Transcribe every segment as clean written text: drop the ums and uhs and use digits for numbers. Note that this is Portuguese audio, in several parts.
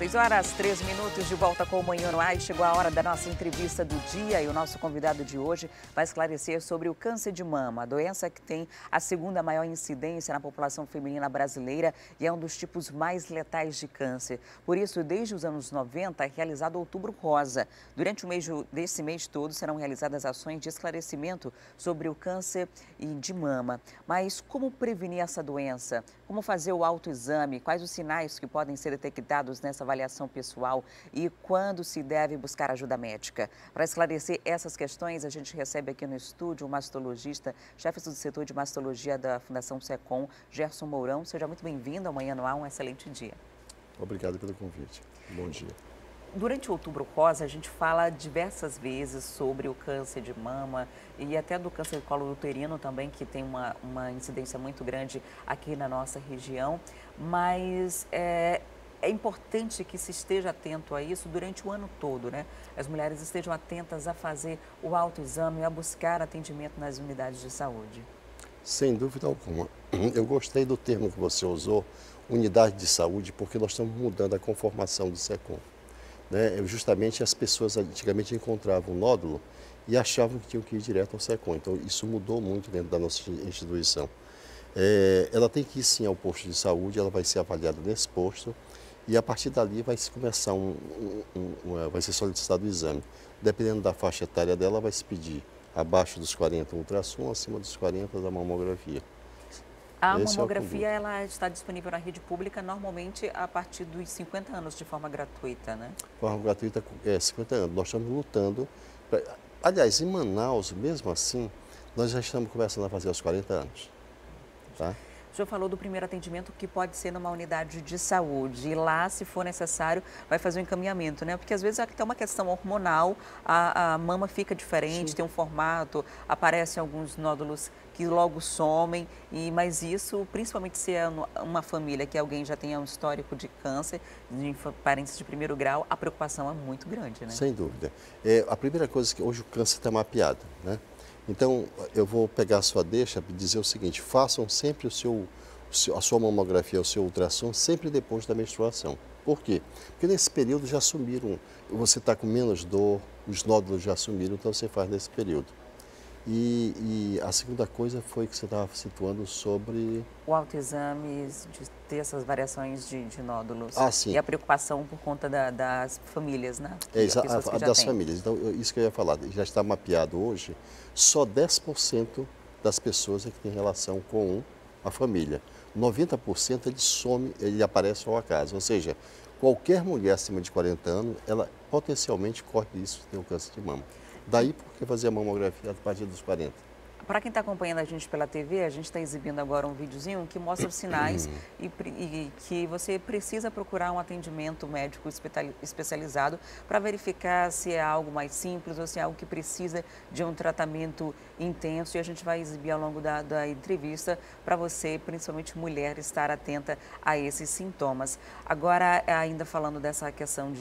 6h03 de volta com o Manhã no Ar. Chegou a hora da nossa entrevista do dia e o nosso convidado de hoje vai esclarecer sobre o câncer de mama, a doença que tem a segunda maior incidência na população feminina brasileira e é um dos tipos mais letais de câncer. Por isso, desde os anos 90, é realizado o Outubro Rosa. Durante o mês desse mês todo, serão realizadas ações de esclarecimento sobre o câncer de mama. Mas como prevenir essa doença? Como fazer o autoexame? Quais os sinais que podem ser detectados nessa avaliação pessoal e quando se deve buscar ajuda médica? Para esclarecer essas questões, a gente recebe aqui no estúdio o mastologista, chefe do setor de mastologia da Fundação SECOM, Gerson Mourão. Seja muito bem-vindo ao Manhã no Ar, um excelente dia. Obrigado pelo convite. Bom dia. Durante o Outubro Rosa, a gente fala diversas vezes sobre o câncer de mama e até do câncer do colo uterino também, que tem uma incidência muito grande aqui na nossa região, mas é importante que se esteja atento a isso durante o ano todo, né? As mulheres estejam atentas a fazer o autoexame, a buscar atendimento nas unidades de saúde. Sem dúvida alguma. Eu gostei do termo que você usou, unidade de saúde, porque nós estamos mudando a conformação do SECOM. Justamente as pessoas antigamente encontravam um nódulo e achavam que tinham que ir direto ao SECOM. Então, isso mudou muito dentro da nossa instituição. Ela tem que ir sim ao posto de saúde, ela vai ser avaliada nesse posto e a partir dali vai se começar vai ser solicitado o exame. Dependendo da faixa etária dela, vai se pedir abaixo dos 40 um ultrassom, acima dos 40 a mamografia. A mamografia ela está disponível na rede pública normalmente a partir dos 50 anos de forma gratuita, né? De forma gratuita, 50 anos. Nós estamos lutando. Aliás, em Manaus, mesmo assim, nós já estamos começando a fazer aos 40 anos. Tá? O senhor falou do primeiro atendimento que pode ser numa unidade de saúde e lá, se for necessário, vai fazer um encaminhamento, né? Porque às vezes até uma questão hormonal, a mama fica diferente, sim, tem um formato, aparecem alguns nódulos que logo somem, mas isso, principalmente se é uma família que alguém já tenha um histórico de câncer, de parentes de primeiro grau, a preocupação é muito grande, né? Sem dúvida. A primeira coisa é que hoje o câncer está mapeado, né? Então, eu vou pegar a sua deixa e dizer o seguinte, façam sempre a sua mamografia, o seu ultrassom, sempre depois da menstruação. Por quê? Porque nesse período já sumiram, você está com menos dor, os nódulos já sumiram, então você faz nesse período. E a segunda coisa foi que você estava situando sobre... O autoexame, de ter essas variações de nódulos. Sim. E a preocupação por conta das famílias, né? Das famílias. Então, isso que eu ia falar, já está mapeado hoje, só 10% das pessoas é que tem relação com a família. 90% ele some, ele aparece ao acaso. Ou seja, qualquer mulher acima de 40 anos, ela potencialmente corre risco de ter o câncer de mama. Daí por que fazer a mamografia a partir dos 40? Para quem está acompanhando a gente pela TV, a gente está exibindo agora um videozinho que mostra os sinais e que você precisa procurar um atendimento médico especializado para verificar se é algo mais simples ou se é algo que precisa de um tratamento intenso. E a gente vai exibir ao longo da entrevista para você, principalmente mulher, estar atenta a esses sintomas. Agora, ainda falando dessa questão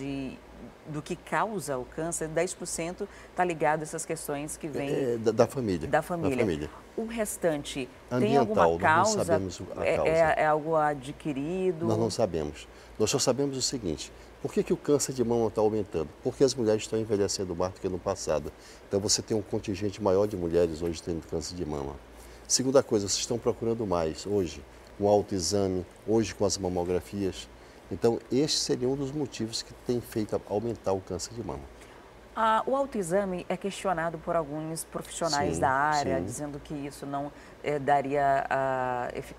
do que causa o câncer, 10% está ligado a essas questões que vêm da família. Da família. O restante tem ambiental, alguma causa? nós não sabemos a causa. É algo adquirido? Nós não sabemos. Nós só sabemos o seguinte, por que o câncer de mama está aumentando? Porque as mulheres estão envelhecendo mais do que no passado. Então você tem um contingente maior de mulheres hoje tendo câncer de mama. Segunda coisa, vocês estão procurando mais hoje, com autoexame, hoje com as mamografias. Então, este seria um dos motivos que tem feito aumentar o câncer de mama. O autoexame é questionado por alguns profissionais da área, dizendo que isso não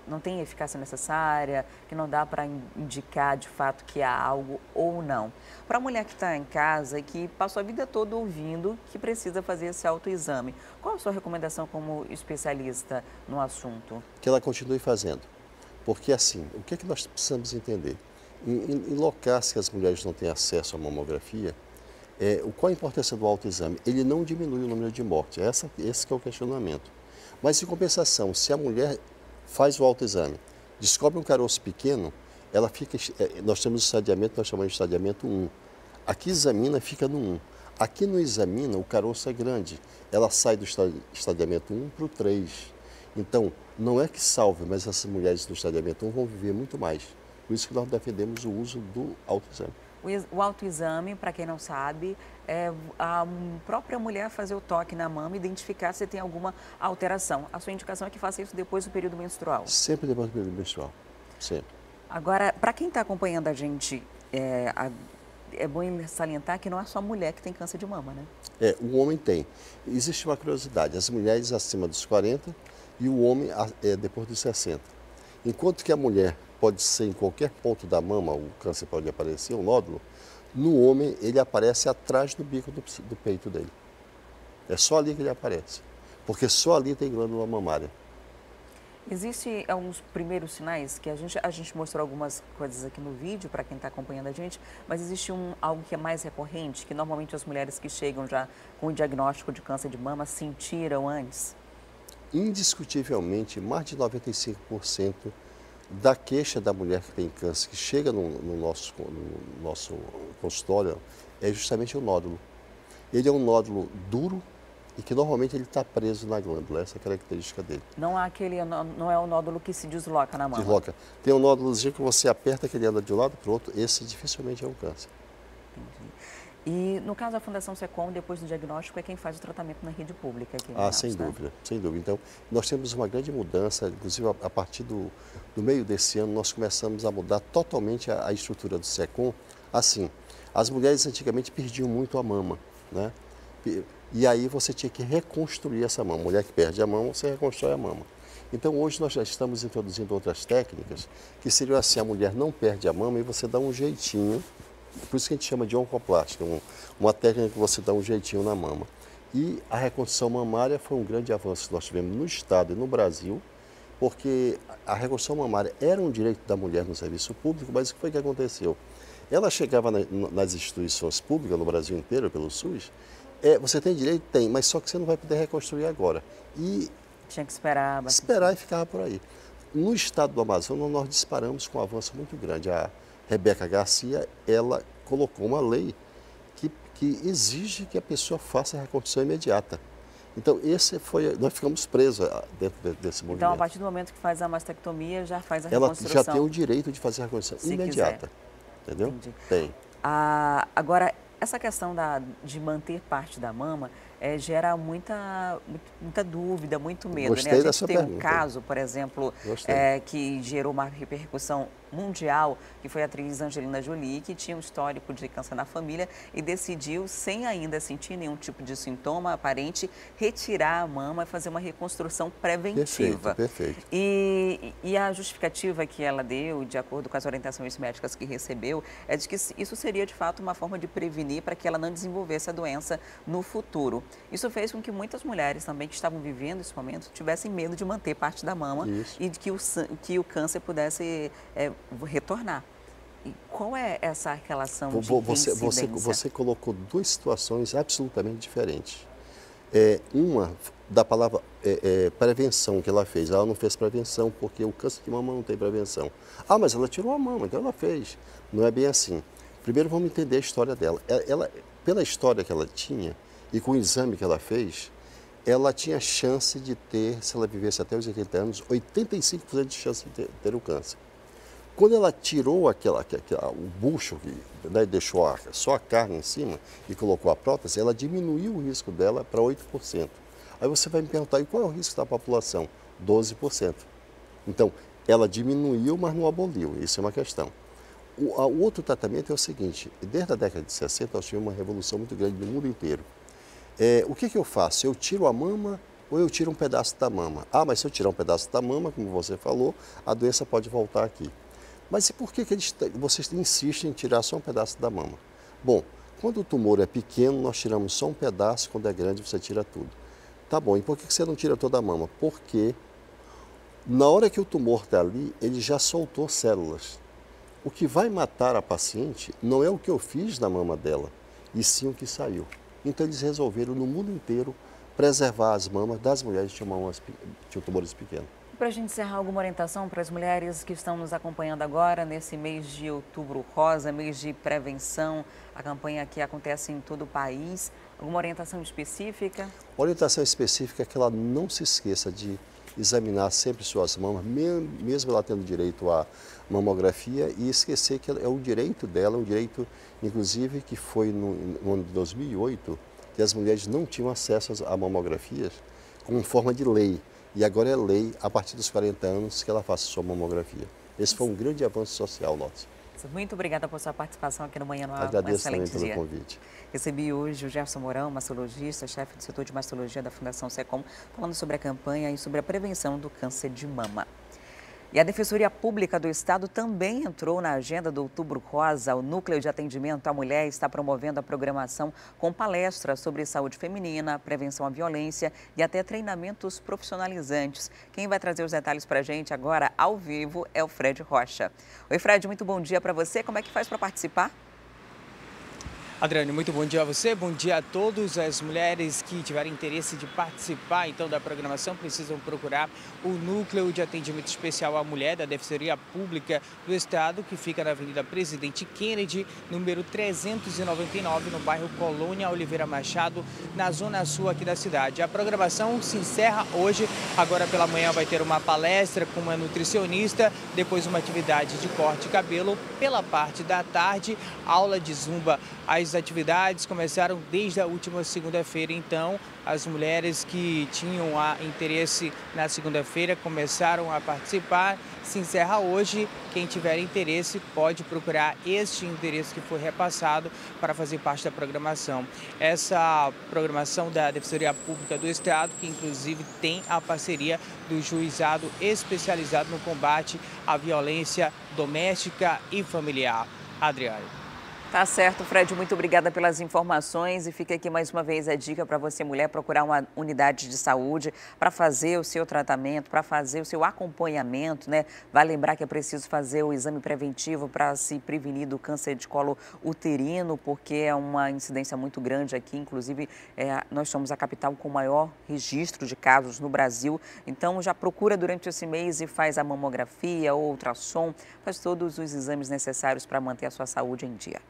não tem eficácia necessária, que não dá para indicar de fato que há algo ou não. Para a mulher que está em casa e que passou a vida toda ouvindo que precisa fazer esse autoexame, qual a sua recomendação como especialista no assunto? Que ela continue fazendo. Porque assim, o que é que nós precisamos entender? Em locais que as mulheres não têm acesso à mamografia, qual a importância do autoexame? Ele não diminui o número de mortes, esse que é o questionamento. Mas, em compensação, se a mulher faz o autoexame, descobre um caroço pequeno, ela fica, nós temos o estadiamento, nós chamamos de estadiamento 1. Aqui examina, fica no 1. Aqui no examina, o caroço é grande, ela sai do estadiamento 1 para o 3. Então, não é que salve, mas essas mulheres do estadiamento 1 vão viver muito mais. Por isso que nós defendemos o uso do autoexame. O autoexame, para quem não sabe, é a própria mulher fazer o toque na mama e identificar se tem alguma alteração. A sua indicação é que faça isso depois do período menstrual. Sempre depois do período menstrual, sempre. Agora, para quem está acompanhando a gente, é bom salientar que não é só a mulher que tem câncer de mama, né? O homem tem. Existe uma curiosidade, as mulheres acima dos 40 e o homem depois dos 60. Enquanto que a mulher pode ser em qualquer ponto da mama, o câncer pode aparecer, um nódulo, no homem ele aparece atrás do bico do peito dele. É só ali que ele aparece, porque só ali tem glândula mamária. Existem alguns primeiros sinais que a gente mostrou algumas coisas aqui no vídeo para quem está acompanhando a gente, mas existe algo que é mais recorrente, que normalmente as mulheres que chegam já com o diagnóstico de câncer de mama sentiram antes? Indiscutivelmente, mais de 95% da queixa da mulher que tem câncer, que chega no nosso consultório, é justamente o nódulo. Ele é um nódulo duro e que normalmente ele está preso na glândula, essa é a característica dele. Não é o nódulo que se desloca na mama? Desloca. Tem um nódulozinho que você aperta, que ele anda de um lado para o outro, esse dificilmente é um câncer. Entendi. E no caso da Fundação SECOM, depois do diagnóstico, é quem faz o tratamento na rede pública aqui em Manaus, Sem né? dúvida, sem dúvida. Então, nós temos uma grande mudança, inclusive a partir do meio desse ano, nós começamos a mudar totalmente a estrutura do SECOM. Assim, as mulheres antigamente perdiam muito a mama, né? E aí você tinha que reconstruir essa mama. Mulher que perde a mama, você reconstrói a mama. Então, hoje nós já estamos introduzindo outras técnicas, que seriam assim, a mulher não perde a mama e você dá um jeitinho. Por isso que a gente chama de oncoplástica, uma técnica que você dá um jeitinho na mama. E a reconstrução mamária foi um grande avanço que nós tivemos no Estado e no Brasil, porque a reconstrução mamária era um direito da mulher no serviço público, mas o que foi que aconteceu? Ela chegava nas instituições públicas no Brasil inteiro, pelo SUS, você tem direito? Tem, mas só que você não vai poder reconstruir agora. E tinha que esperar bastante. Esperar e ficava por aí. No estado do Amazonas, nós disparamos com um avanço muito grande. A Rebeca Garcia, ela colocou uma lei que exige que a pessoa faça a reconstrução imediata. Então, nós ficamos presos dentro desse movimento. Então, a partir do momento que faz a mastectomia, já faz a ela reconstrução. já tem o direito de fazer a reconstrução imediata. Quiser. Entendeu? Entendi. Tem. Agora, essa questão de manter parte da mama gera muita dúvida, muito medo. Gostei né? A dessa gente tem um pergunta. caso, por exemplo, que gerou uma repercussão mundial, que foi a atriz Angelina Jolie, que tinha um histórico de câncer na família e decidiu, sem ainda sentir nenhum tipo de sintoma aparente, retirar a mama e fazer uma reconstrução preventiva. Perfeito. E a justificativa que ela deu, de acordo com as orientações médicas que recebeu, é de que isso seria, de fato, uma forma de prevenir para que ela não desenvolvesse a doença no futuro. Isso fez com que muitas mulheres também que estavam vivendo esse momento tivessem medo de manter parte da mama e de que o câncer pudesse retornar. E qual é essa relação de reincidência? Você colocou duas situações absolutamente diferentes. Uma da palavra prevenção que ela fez. Ela não fez prevenção porque o câncer de mama não tem prevenção. Mas ela tirou a mama, então ela fez. Não é bem assim. Primeiro vamos entender a história dela. Pela história que ela tinha e com o exame que ela fez, ela tinha chance de ter, se ela vivesse até os 80 anos, 85% de chance de ter o câncer. Quando ela tirou o bucho, né, deixou só a carne em cima e colocou a prótese, ela diminuiu o risco dela para 8%. Aí você vai me perguntar, e qual é o risco da população? 12%. Então, ela diminuiu, mas não aboliu, isso é uma questão. O outro tratamento é o seguinte, desde a década de 60 nós tivemos uma revolução muito grande no mundo inteiro. O que eu faço? Eu tiro a mama ou eu tiro um pedaço da mama? Mas se eu tirar um pedaço da mama, como você falou, a doença pode voltar aqui. Mas e por que vocês insistem em tirar só um pedaço da mama? Bom, quando o tumor é pequeno, nós tiramos só um pedaço, quando é grande você tira tudo. Tá bom, e por que você não tira toda a mama? Porque na hora que o tumor está ali, ele já soltou células. O que vai matar a paciente não é o que eu fiz na mama dela, e sim o que saiu. Então eles resolveram no mundo inteiro preservar as mamas das mulheres que tinham tumores pequenos. Para a gente encerrar, alguma orientação para as mulheres que estão nos acompanhando agora, nesse mês de Outubro Rosa, mês de prevenção, a campanha que acontece em todo o país, alguma orientação específica? A orientação específica é que ela não se esqueça de examinar sempre suas mamas, mesmo ela tendo direito à mamografia, e esquecer que é o direito dela, um direito, inclusive, que foi no ano de 2008, que as mulheres não tinham acesso a mamografias como forma de lei. E agora é lei, a partir dos 40 anos, que ela faça sua mamografia. Esse foi um grande avanço social nosso. Muito obrigada por sua participação aqui no Manhã no Ar. Agradeço também pelo convite. Recebi hoje o Gerson Mourão, mastologista, chefe do setor de mastologia da Fundação SECOM, falando sobre a campanha e sobre a prevenção do câncer de mama. E a Defensoria Pública do Estado também entrou na agenda do Outubro Rosa. O Núcleo de Atendimento à Mulher está promovendo a programação com palestras sobre saúde feminina, prevenção à violência e até treinamentos profissionalizantes. Quem vai trazer os detalhes para a gente agora, ao vivo, é o Fred Rocha. Oi, Fred, muito bom dia para você. Como é que faz para participar? Adriane, muito bom dia a você, bom dia a todas as mulheres que tiverem interesse de participar então da programação, precisam procurar o Núcleo de Atendimento Especial à Mulher da Defensoria Pública do Estado, que fica na Avenida Presidente Kennedy, número 399, no bairro Colônia Oliveira Machado, na zona sul aqui da cidade. A programação se encerra hoje, agora pela manhã vai ter uma palestra com uma nutricionista, depois uma atividade de corte de cabelo, pela parte da tarde, aula de zumba. As atividades começaram desde a última segunda-feira, então as mulheres que tinham interesse na segunda-feira começaram a participar. Se encerra hoje. Quem tiver interesse pode procurar este endereço que foi repassado para fazer parte da programação. Essa programação da Defensoria Pública do Estado, que inclusive tem a parceria do Juizado Especializado no Combate à Violência Doméstica e Familiar. Adriane. Tá certo, Fred, muito obrigada pelas informações e fica aqui mais uma vez a dica para você, mulher, procurar uma unidade de saúde para fazer o seu tratamento, para fazer o seu acompanhamento, né? Vai lembrar que é preciso fazer o exame preventivo para se prevenir do câncer de colo uterino, porque é uma incidência muito grande aqui, inclusive nós somos a capital com o maior registro de casos no Brasil, então já procura durante esse mês e faz a mamografia ou ultrassom, faz todos os exames necessários para manter a sua saúde em dia.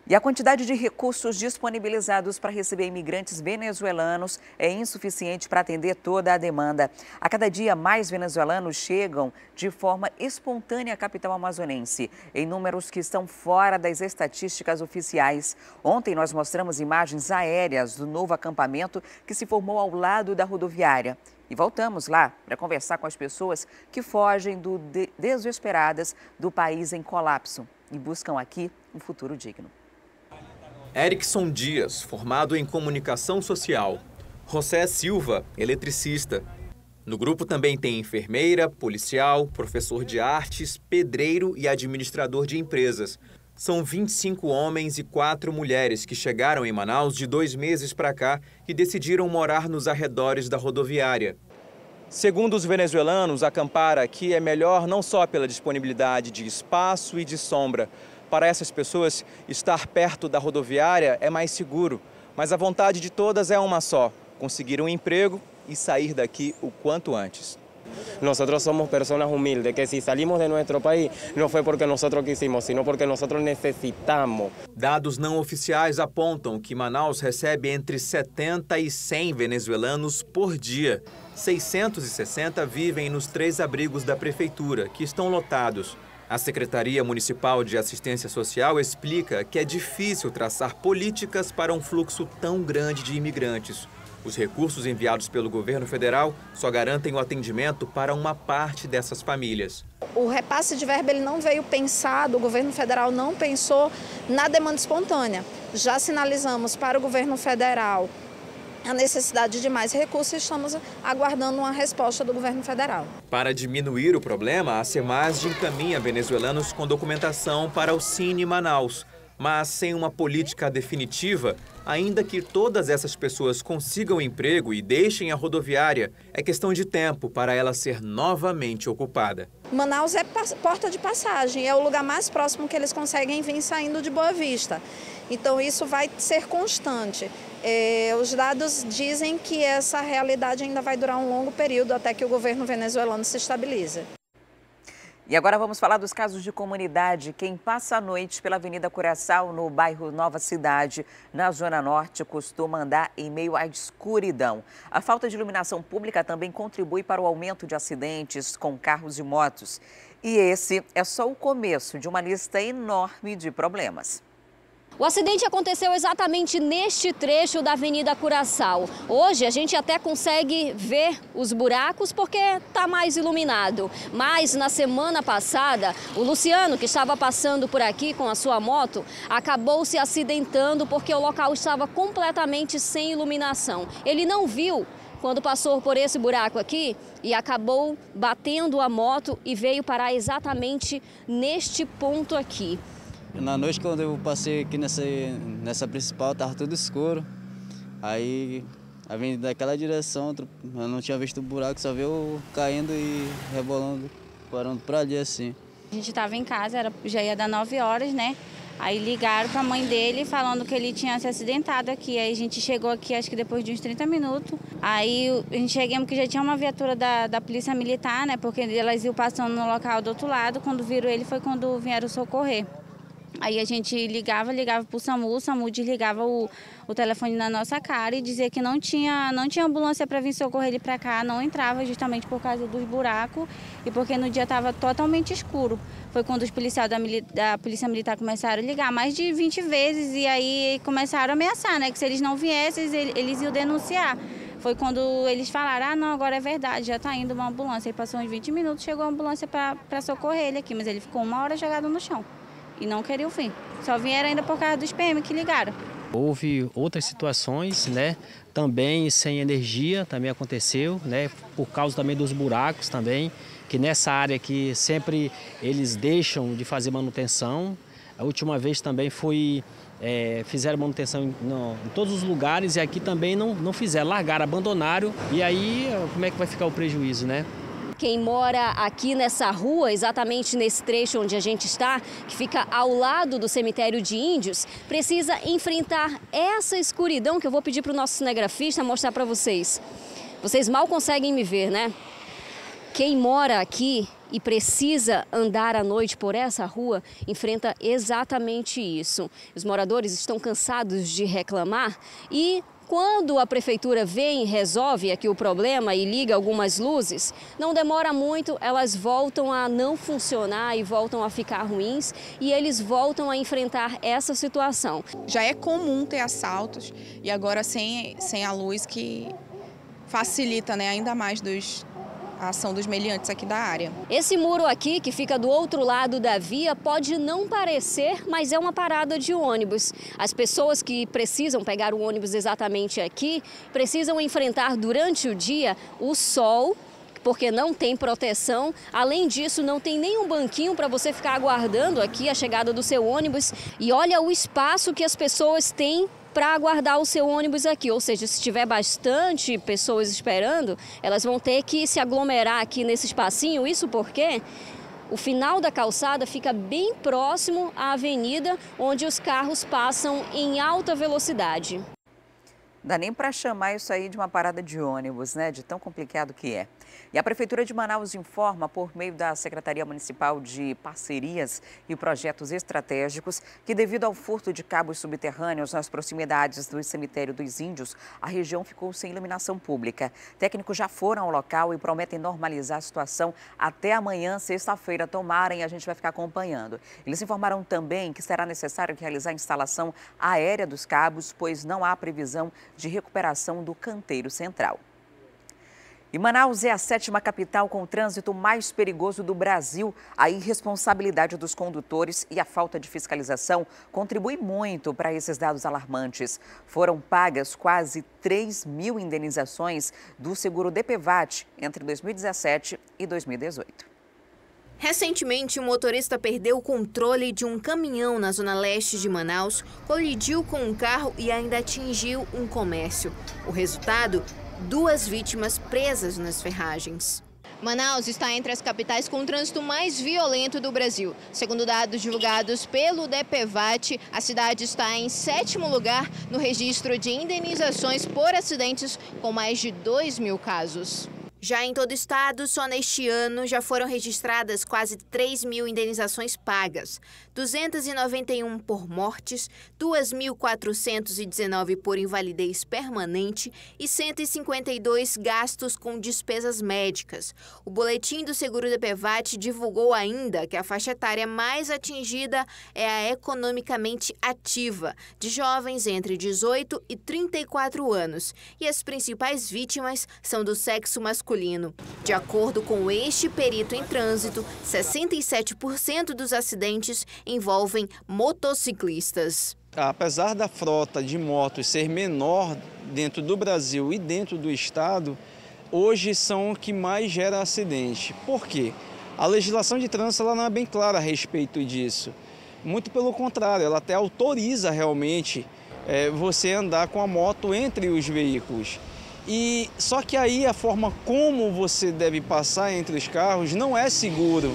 E a quantidade de recursos disponibilizados para receber imigrantes venezuelanos é insuficiente para atender toda a demanda. A cada dia, mais venezuelanos chegam de forma espontânea à capital amazonense, em números que estão fora das estatísticas oficiais. Ontem nós mostramos imagens aéreas do novo acampamento que se formou ao lado da rodoviária. E voltamos lá para conversar com as pessoas que fogem desesperadas do país em colapso e buscam aqui um futuro digno. Erickson Dias, formado em comunicação social. José Silva, eletricista. No grupo também tem enfermeira, policial, professor de artes, pedreiro e administrador de empresas. São 25 homens e 4 mulheres que chegaram em Manaus de 2 meses para cá e decidiram morar nos arredores da rodoviária. Segundo os venezuelanos, acampar aqui é melhor não só pela disponibilidade de espaço e de sombra. Para essas pessoas, estar perto da rodoviária é mais seguro, mas a vontade de todas é uma só: conseguir um emprego e sair daqui o quanto antes. Nosotros somos personas humildes, que si salimos de nuestro país no foi porque nosotros quisimos, sino porque nosotros necesitamos. Dados não oficiais apontam que Manaus recebe entre 70 e 100 venezuelanos por dia. 660 vivem nos 3 abrigos da prefeitura, que estão lotados. A Secretaria Municipal de Assistência Social explica que é difícil traçar políticas para um fluxo tão grande de imigrantes. Os recursos enviados pelo governo federal só garantem o atendimento para uma parte dessas famílias. O repasse de verba ele não veio pensado, o governo federal não pensou na demanda espontânea. Já sinalizamos para o governo federal a necessidade de mais recursos e estamos aguardando uma resposta do governo federal. Para diminuir o problema, a Semasd encaminha venezuelanos com documentação para o Cine Manaus. Mas sem uma política definitiva, ainda que todas essas pessoas consigam emprego e deixem a rodoviária, é questão de tempo para ela ser novamente ocupada. Manaus é porta de passagem, é o lugar mais próximo que eles conseguem vir saindo de Boa Vista. Então isso vai ser constante. Os dados dizem que essa realidade ainda vai durar um longo período até que o governo venezuelano se estabilize. E agora vamos falar dos casos de comunidade. Quem passa a noite pela Avenida Curaçao, no bairro Nova Cidade, na Zona Norte, costuma andar em meio à escuridão. A falta de iluminação pública também contribui para o aumento de acidentes com carros e motos. E esse é só o começo de uma lista enorme de problemas. O acidente aconteceu exatamente neste trecho da Avenida Curaçao. Hoje a gente até consegue ver os buracos porque está mais iluminado. Mas na semana passada, o Luciano, que estava passando por aqui com a sua moto, acabou se acidentando porque o local estava completamente sem iluminação. Ele não viu quando passou por esse buraco aqui e acabou batendo a moto e veio parar exatamente neste ponto aqui. Na noite, quando eu passei aqui nessa principal, estava tudo escuro. Aí, vindo daquela direção, eu não tinha visto o buraco, só vi eu caindo e rebolando, parando por ali assim. A gente estava em casa, já ia dar 9 horas, né? Aí ligaram para a mãe dele falando que ele tinha se acidentado aqui. Aí a gente chegou aqui, acho que depois de uns 30 minutos. Aí a gente chegamos que já tinha uma viatura da Polícia Militar, né? Porque elas iam passando no local do outro lado. Quando viram ele foi quando vieram socorrer. Aí a gente ligava para o SAMU desligava o telefone na nossa cara e dizia que não tinha ambulância para vir socorrer ele para cá, não entrava justamente por causa dos buracos e porque no dia estava totalmente escuro. Foi quando os policiais da Polícia Militar começaram a ligar mais de 20 vezes e aí começaram a ameaçar, né, que se eles não viessem, eles iam denunciar. Foi quando eles falaram, não, agora é verdade, já está indo uma ambulância. Aí passou uns 20 minutos, chegou a ambulância para socorrer ele aqui, mas ele ficou 1 hora jogado no chão. E não queria o fim. Só vieram ainda por causa dos PM que ligaram. Houve outras situações, né? Também sem energia, também aconteceu, né? Por causa também dos buracos também, que nessa área aqui sempre eles deixam de fazer manutenção. A última vez também fizeram manutenção em todos os lugares e aqui também não fizeram, largaram, abandonaram. E aí como é que vai ficar o prejuízo, né? Quem mora aqui nessa rua, exatamente nesse trecho onde a gente está, que fica ao lado do cemitério de índios, precisa enfrentar essa escuridão que eu vou pedir para o nosso cinegrafista mostrar para vocês. Vocês mal conseguem me ver, né? Quem mora aqui e precisa andar à noite por essa rua, enfrenta exatamente isso. Os moradores estão cansados de reclamar e quando a prefeitura vem e resolve aqui o problema e liga algumas luzes, não demora muito, elas voltam a não funcionar e voltam a ficar ruins e eles voltam a enfrentar essa situação. Já é comum ter assaltos e agora sem a luz que facilita, né, ainda mais a ação dos meliantes aqui da área. Esse muro aqui, que fica do outro lado da via, pode não parecer, mas é uma parada de ônibus. As pessoas que precisam pegar o ônibus exatamente aqui, precisam enfrentar durante o dia o sol, porque não tem proteção. Além disso, não tem nenhum banquinho para você ficar aguardando aqui a chegada do seu ônibus. E olha o espaço que as pessoas têm para aguardar o seu ônibus aqui, ou seja, se tiver bastante pessoas esperando, elas vão ter que se aglomerar aqui nesse espacinho, isso porque o final da calçada fica bem próximo à avenida, onde os carros passam em alta velocidade. Não dá nem para chamar isso aí de uma parada de ônibus, né? De tão complicado que é. E a Prefeitura de Manaus informa, por meio da Secretaria Municipal de Parcerias e Projetos Estratégicos, que devido ao furto de cabos subterrâneos nas proximidades do cemitério dos Índios, a região ficou sem iluminação pública. Técnicos já foram ao local e prometem normalizar a situação até amanhã, sexta-feira. Tomarem, a gente vai ficar acompanhando. Eles informaram também que será necessário realizar a instalação aérea dos cabos, pois não há previsão de recuperação do canteiro central. E Manaus é a 7ª capital com o trânsito mais perigoso do Brasil. A irresponsabilidade dos condutores e a falta de fiscalização contribui muito para esses dados alarmantes. Foram pagas quase 3.000 indenizações do seguro DPVAT entre 2017 e 2018. Recentemente, um motorista perdeu o controle de um caminhão na zona leste de Manaus, colidiu com um carro e ainda atingiu um comércio. O resultado? 2 vítimas presas nas ferragens. Manaus está entre as capitais com o trânsito mais violento do Brasil. Segundo dados divulgados pelo DPVAT, a cidade está em 7º lugar no registro de indenizações por acidentes, com mais de 2.000 casos. Já em todo o estado, só neste ano já foram registradas quase 3 mil indenizações pagas, 291 por mortes, 2.419 por invalidez permanente e 152 gastos com despesas médicas. O boletim do Seguro DPVAT divulgou ainda que a faixa etária mais atingida é a economicamente ativa, de jovens entre 18 e 34 anos, e as principais vítimas são do sexo masculino. De acordo com este perito em trânsito, 67% dos acidentes envolvem motociclistas. Apesar da frota de motos ser menor dentro do Brasil e dentro do estado, hoje são o que mais gera acidente. Por quê? A legislação de trânsito ela não é bem clara a respeito disso. Muito pelo contrário, ela até autoriza realmente você andar com a moto entre os veículos. E só que aí a forma como você deve passar entre os carros não é seguro.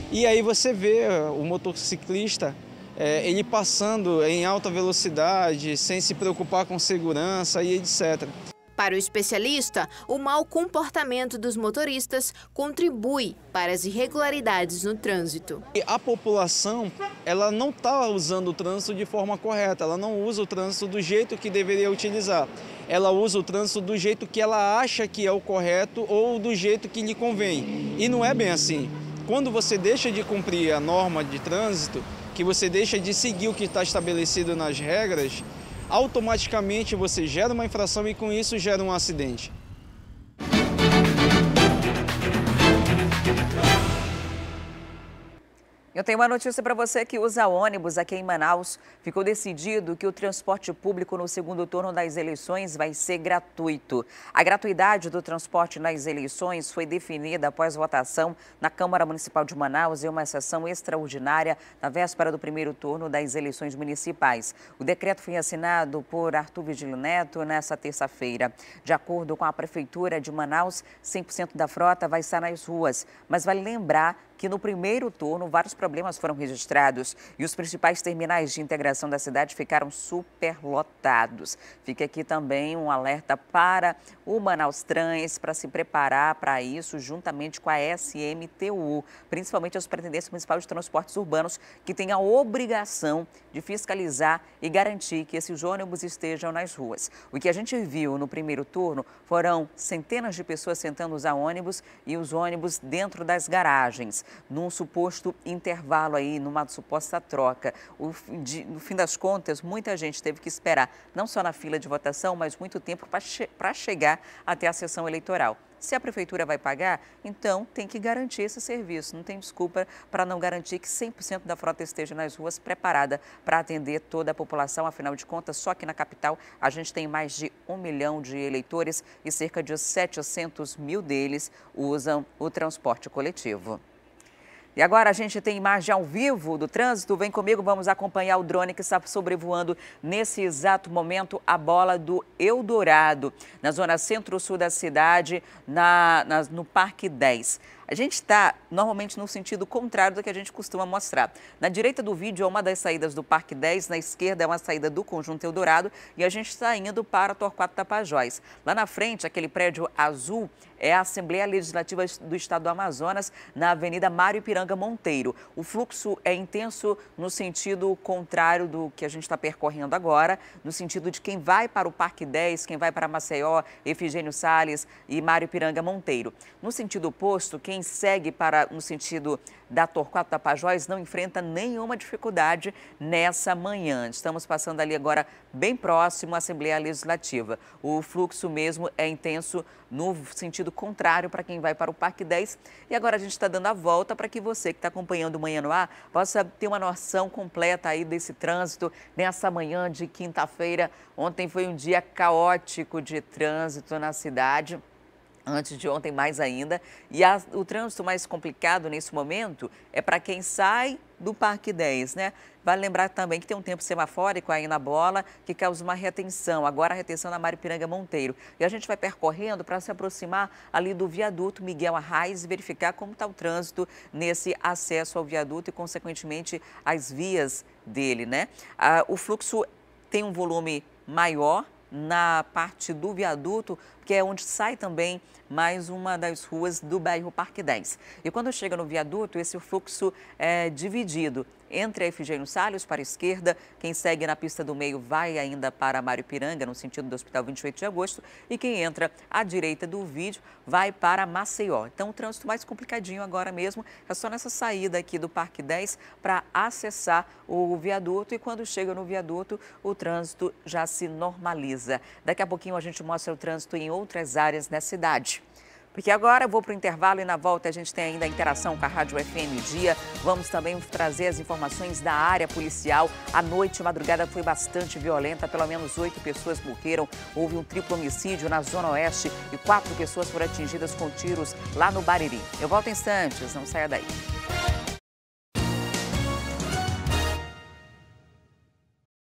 E aí você vê o motociclista, ele passando em alta velocidade, sem se preocupar com segurança e etc. Para o especialista, o mau comportamento dos motoristas contribui para as irregularidades no trânsito. A população ela não está usando o trânsito de forma correta, ela não usa o trânsito do jeito que deveria utilizar. Ela usa o trânsito do jeito que ela acha que é o correto ou do jeito que lhe convém. E não é bem assim. Quando você deixa de cumprir a norma de trânsito, que você deixa de seguir o que está estabelecido nas regras, automaticamente você gera uma infração e com isso gera um acidente. Eu tenho uma notícia para você que usa ônibus aqui em Manaus. Ficou decidido que o transporte público no segundo turno das eleições vai ser gratuito. A gratuidade do transporte nas eleições foi definida após votação na Câmara Municipal de Manaus em uma sessão extraordinária na véspera do primeiro turno das eleições municipais. O decreto foi assinado por Arthur Vigílio Neto nesta terça-feira. De acordo com a Prefeitura de Manaus, 100% da frota vai estar nas ruas, mas vale lembrar que no primeiro turno vários problemas foram registrados e os principais terminais de integração da cidade ficaram superlotados. Fica aqui também um alerta para o Manaus Trans para se preparar para isso juntamente com a SMTU, principalmente a Superintendência Municipal de Transportes Urbanos, que tem a obrigação de fiscalizar e garantir que esses ônibus estejam nas ruas. O que a gente viu no primeiro turno foram centenas de pessoas tentando usar ônibus e os ônibus dentro das garagens, num suposto intervalo aí, numa suposta troca. No fim das contas, muita gente teve que esperar, não só na fila de votação, mas muito tempo para chegar até a sessão eleitoral. Se a prefeitura vai pagar, então tem que garantir esse serviço. Não tem desculpa para não garantir que 100% da frota esteja nas ruas preparada para atender toda a população. Afinal de contas, só aqui na capital a gente tem mais de 1 milhão de eleitores e cerca de 700 mil deles usam o transporte coletivo. E agora a gente tem imagem ao vivo do trânsito. Vem comigo, vamos acompanhar o drone que está sobrevoando nesse exato momento a bola do Eldorado, na zona centro-sul da cidade, no Parque 10. A gente está normalmente no sentido contrário do que a gente costuma mostrar. Na direita do vídeo é uma das saídas do Parque 10, na esquerda é uma saída do Conjunto Eldorado e a gente está indo para Torquato Tapajós. Lá na frente, aquele prédio azul é a Assembleia Legislativa do Estado do Amazonas, na Avenida Mário Ipiranga Monteiro. O fluxo é intenso no sentido contrário do que a gente está percorrendo agora, no sentido de quem vai para o Parque 10, quem vai para Maceió, Efigênio Salles e Mário Ipiranga Monteiro. No sentido oposto, quem segue no sentido da Torquato Tapajós não enfrenta nenhuma dificuldade nessa manhã. Estamos passando ali agora bem próximo à Assembleia Legislativa. O fluxo mesmo é intenso no sentido contrário para quem vai para o Parque 10. E agora a gente está dando a volta para que você que está acompanhando o Manhã no Ar possa ter uma noção completa aí desse trânsito nessa manhã de quinta-feira. Ontem foi um dia caótico de trânsito na cidade. Antes de ontem, mais ainda. E o trânsito mais complicado nesse momento é para quem sai do Parque 10, né? Vale lembrar também que tem um tempo semafórico aí na bola que causa uma retenção. Agora a retenção na Mário Ipiranga Monteiro. E a gente vai percorrendo para se aproximar ali do viaduto Miguel Arraes e verificar como está o trânsito nesse acesso ao viaduto e, consequentemente, as vias dele, né? O fluxo tem um volume maior na parte do viaduto, que é onde sai também mais uma das ruas do bairro Parque 10. E quando chega no viaduto, esse fluxo é dividido entre a Efigênio Salles para a esquerda, quem segue na pista do meio vai ainda para Mário Ipiranga, no sentido do Hospital 28 de Agosto, e quem entra à direita do vídeo vai para Maceió. Então o trânsito mais complicadinho agora mesmo é só nessa saída aqui do Parque 10 para acessar o viaduto, e quando chega no viaduto o trânsito já se normaliza. Daqui a pouquinho a gente mostra o trânsito em outras áreas da cidade. Porque agora eu vou para o intervalo e na volta a gente tem ainda a interação com a Rádio FM Dia. Vamos também trazer as informações da área policial. A noite, a madrugada foi bastante violenta, pelo menos 8 pessoas morreram. Houve um triplo homicídio na Zona Oeste e 4 pessoas foram atingidas com tiros lá no Bariri. Eu volto em instantes, não saia daí.